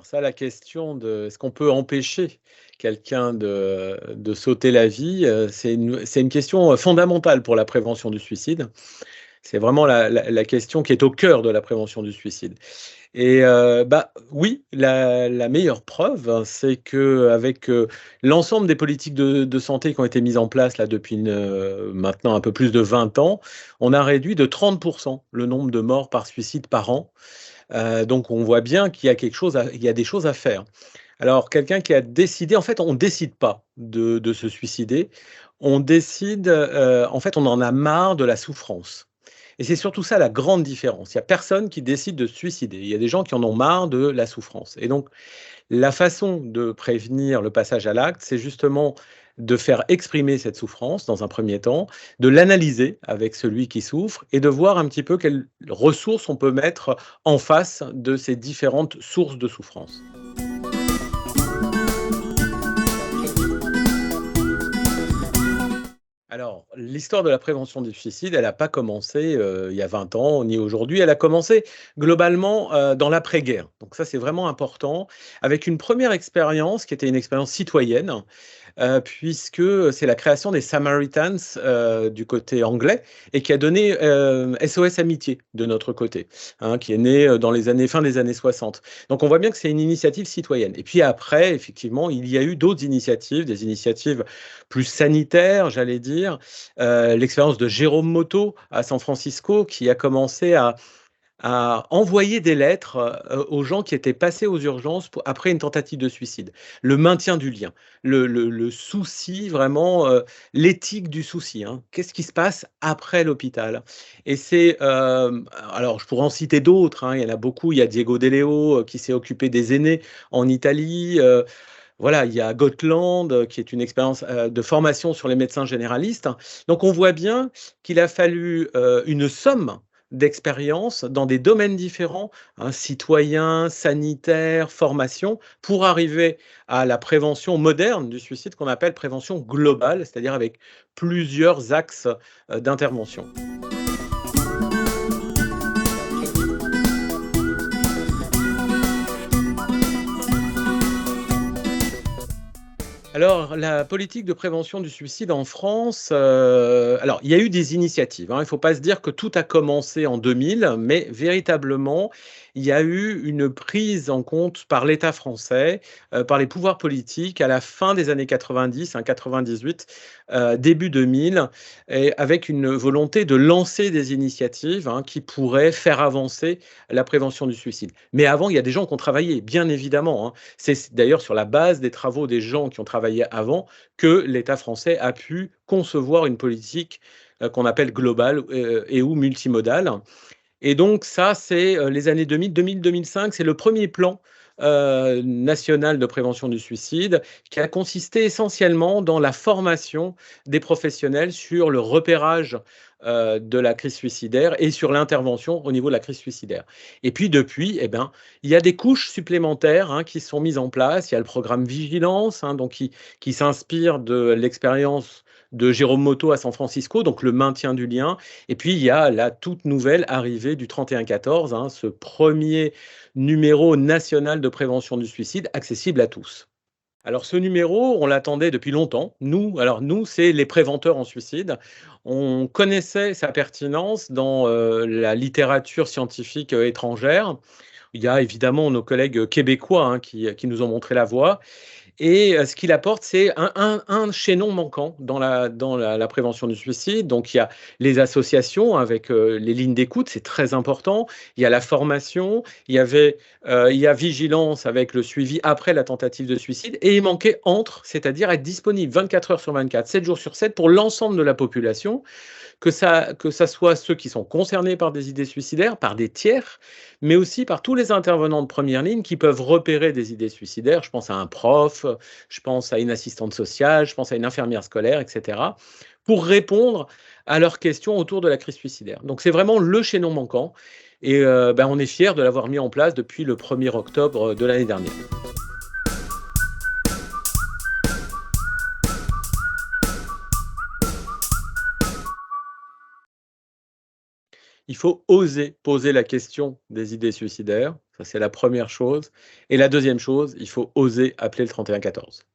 ça, la question de est-ce qu'on peut empêcher quelqu'un de s'ôter la vie, c'est une question, fondamentale pour la prévention du suicide. C'est vraiment la question qui est au cœur de la prévention du suicide et bah, oui, la meilleure preuve, hein, c'est qu'avec, l'ensemble des politiques de santé qui ont été mises en place là depuis maintenant un peu plus de 20 ans, on a réduit de 30 le nombre de morts par suicide par an. Donc on voit bien qu'il y a il y a des choses à faire. Alors quelqu'un qui a décidé en fait, on ne décide pas de se suicider. On décide, en fait, on en a marre de la souffrance et c'est surtout ça la grande différence. Il y a personne qui décide de se suicider. Il y a des gens qui en ont marre de la souffrance et donc la façon de prévenir le passage à l'acte, c'est justement de faire exprimer cette souffrance dans un premier temps, de l'analyser avec celui qui souffre et de voir un petit peu quelles ressources on peut mettre en face de ces différentes sources de souffrance. Alors, l'histoire de la prévention du suicide, elle n'a pas commencé, il y a 20 ans ni aujourd'hui. Elle a commencé globalement, dans l'après-guerre. Donc ça, c'est vraiment important, avec une première expérience qui était une expérience citoyenne, puisque, c'est la création des Samaritans, du côté anglais et qui a donné, SOS Amitié de notre côté, hein, qui est né, dans les années fin des années 60. Donc on voit bien que c'est une initiative citoyenne et puis après, effectivement, il y a eu d'autres initiatives, des initiatives plus sanitaires, j'allais dire. L'expérience de Jérôme Motto à San Francisco qui a commencé à envoyer des lettres, aux gens qui étaient passés aux urgences après une tentative de suicide. Le maintien du lien, le souci vraiment, l'éthique du souci, hein. Qu'est-ce qui se passe après l'hôpital? Et c'est, alors je pourrais en citer d'autres, hein, il y en a beaucoup. Il y a Diego Deleo, qui s'est occupé des aînés en Italie, voilà, il y a Gotland, qui est une expérience, de formation sur les médecins généralistes. Donc on voit bien qu'il a fallu, une somme d'expériences dans des domaines différents, hein, citoyens, sanitaires, formation, pour arriver à la prévention moderne du suicide qu'on appelle prévention globale, c'est-à-dire avec plusieurs axes, d'intervention. Alors, la politique de prévention du suicide en France, alors il y a eu des initiatives, hein. Il ne faut pas se dire que tout a commencé en 2000, mais véritablement, il y a eu une prise en compte par l'État français, par les pouvoirs politiques à la fin des années 90, hein, 98, début 2000 et avec une volonté de lancer des initiatives, hein, qui pourraient faire avancer la prévention du suicide. Mais avant, il y a des gens qui ont travaillé, bien évidemment, hein. C'est d'ailleurs sur la base des travaux des gens qui ont travaillé avant que l'État français a pu concevoir une politique, qu'on appelle globale, et ou multimodale. Et donc ça, c'est, les années 2000, 2000-2005, c'est le premier plan, national de prévention du suicide qui a consisté essentiellement dans la formation des professionnels sur le repérage, de la crise suicidaire et sur l'intervention au niveau de la crise suicidaire. Et puis depuis, eh ben, il y a des couches supplémentaires, hein, qui sont mises en place. Il y a le programme Vigilance, hein, donc qui s'inspire de l'expérience de Jérôme Motto à San Francisco, donc le maintien du lien. Et puis il y a la toute nouvelle arrivée du 3114, hein, ce premier numéro national de prévention du suicide accessible à tous. Alors ce numéro, on l'attendait depuis longtemps. Nous, c'est les préventeurs en suicide. On connaissait sa pertinence dans, la littérature scientifique, étrangère. Il y a évidemment nos collègues québécois, hein, qui nous ont montré la voie et ce qu'il apporte, c'est un chaînon manquant dans la prévention du suicide. Donc il y a les associations avec, les lignes d'écoute, c'est très important. Il y a la formation, il y a vigilance avec le suivi après la tentative de suicide et il manquait entre, c'est-à-dire être disponible 24 heures sur 24, 7 jours sur 7 pour l'ensemble de la population, que ça soit ceux qui sont concernés par des idées suicidaires, par des tiers, mais aussi par tous les intervenants de première ligne qui peuvent repérer des idées suicidaires. Je pense à un prof, je pense à une assistante sociale, je pense à une infirmière scolaire, etc., pour répondre à leurs questions autour de la crise suicidaire. Donc c'est vraiment le chaînon manquant et ben, on est fiers de l'avoir mis en place depuis le 1er octobre de l'année dernière. Il faut oser poser la question des idées suicidaires. Ça, c'est la première chose et la deuxième chose, il faut oser appeler le 31 14.